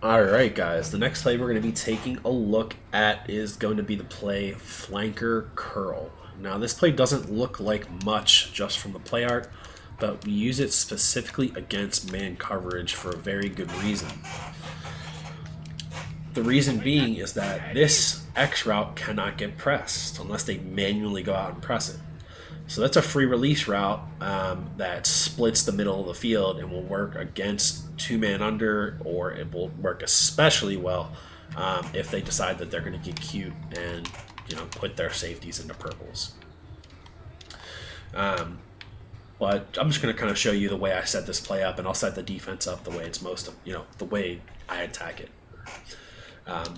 Alright guys, the next play we're going to be taking a look at is going to be the play Flanker Curl. Now this play doesn't look like much just from the play art, but we use it specifically against man coverage for a very good reason. The reason being is that this X route cannot get pressed unless they manually go out and press it. So that's a free release route that splits the middle of the field and will work against two-man under, or it will work especially well if they decide that they're going to get cute and put their safeties into purples. But I'm just going to kind of show you the way I set this play up, and I'll set the defense up the way it's the way I attack it.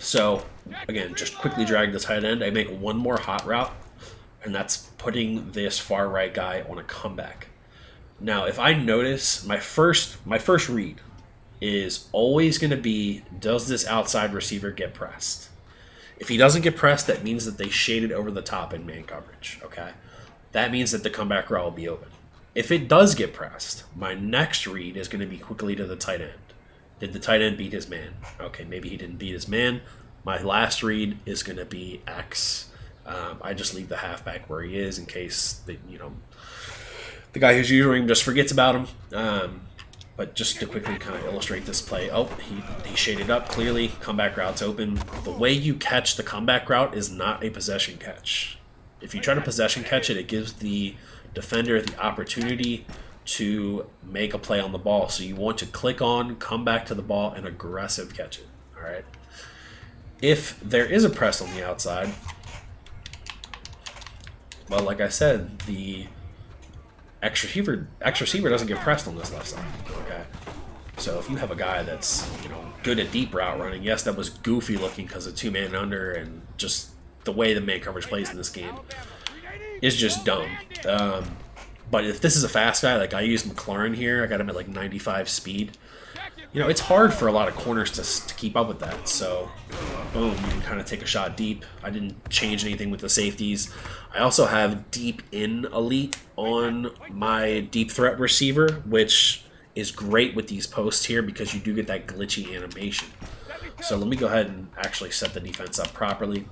So again, just quickly drag the tight end. I make one more hot route, and that's putting this far right guy on a comeback. Now, if I notice, my first read is always going to be, does this outside receiver get pressed? If he doesn't get pressed, that means that they shaded over the top in man coverage. Okay, that means that the comeback route will be open. If it does get pressed, my next read is going to be quickly to the tight end. Did the tight end beat his man? Okay, maybe he didn't beat his man. My last read is going to be X. I just leave the halfback where he is in case the guy who's using him just forgets about him. But just to quickly kind of illustrate this play, he shaded up clearly. Comeback route's open. The way you catch the comeback route is not a possession catch. If you try to possession catch it, it gives the defender the opportunity to make a play on the ball. So you want to click on, come back to the ball, and aggressive catch it. All right. If there is a press on the outside, well, like I said, the X receiver doesn't get pressed on this left side. Okay, so if you have a guy that's good at deep route running, yes, that was goofy looking because of two-man under and just the way the man coverage plays in this game is just dumb. But if this is a fast guy, like I used McLaurin here, I got him at like 95 speed. It's hard for a lot of corners to keep up with that. So, boom, you can kind of take a shot deep. I didn't change anything with the safeties. I also have deep in elite on my deep threat receiver, which is great with these posts here because you do get that glitchy animation. So let me go ahead and actually set the defense up properly.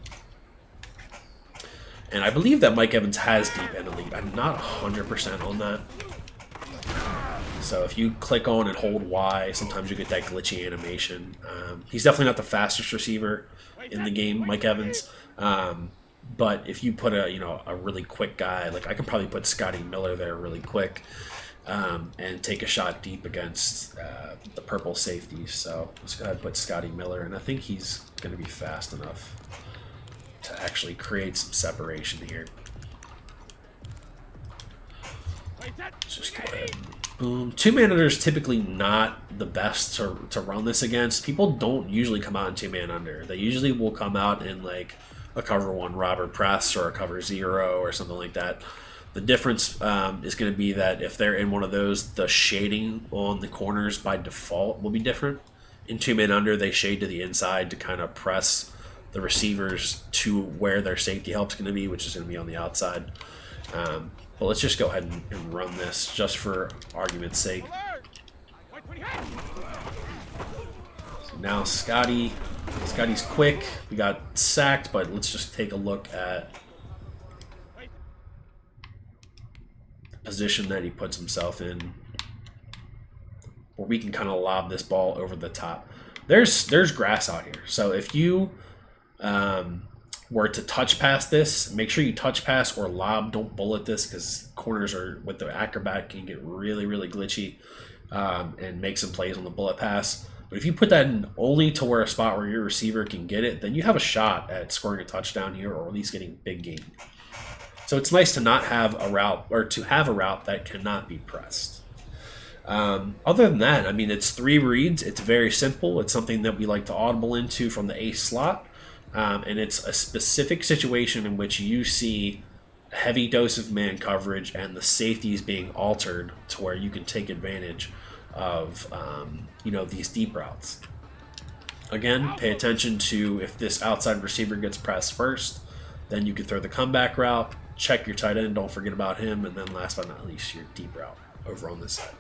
And I believe that Mike Evans has deep in elite. I'm not 100% on that. So if you click on and hold Y, sometimes you get that glitchy animation. He's definitely not the fastest receiver in the game, Mike Evans. But if you put a really quick guy, like I can probably put Scotty Miller there really quick and take a shot deep against the purple safeties. So let's go ahead and put Scotty Miller, and I think he's going to be fast enough to actually create some separation here. Let's just go ahead and boom. Two-man under is typically not the best to run this against. People don't usually come out in two-man under. They usually will come out in like a cover one Robert press or a cover zero or something like that. The difference is going to be that if they're in one of those, the shading on the corners by default will be different. In two-man under, they shade to the inside to kind of press the receivers to where their safety help's going to be, which is going to be on the outside. But let's just go ahead and run this just for argument's sake. So now Scotty's quick. We got sacked, but let's just take a look at the position that he puts himself in, where we can kind of lob this ball over the top. There's grass out here, so if you were to touch pass this, make sure you touch pass or lob. Don't bullet this because corners are with the acrobat can get really, really glitchy and make some plays on the bullet pass. But if you put that in only to where a spot where your receiver can get it, then you have a shot at scoring a touchdown here or at least getting big gain. So it's nice to not have a route, or to have a route that cannot be pressed. Other than that, I mean, it's 3 reads. It's very simple. It's something that we like to audible into from the ace slot. And it's a specific situation in which you see a heavy dose of man coverage and the safeties being altered to where you can take advantage of these deep routes. Again, pay attention to if this outside receiver gets pressed first, then you can throw the comeback route, check your tight end, don't forget about him, and then last but not least, your deep route over on this side.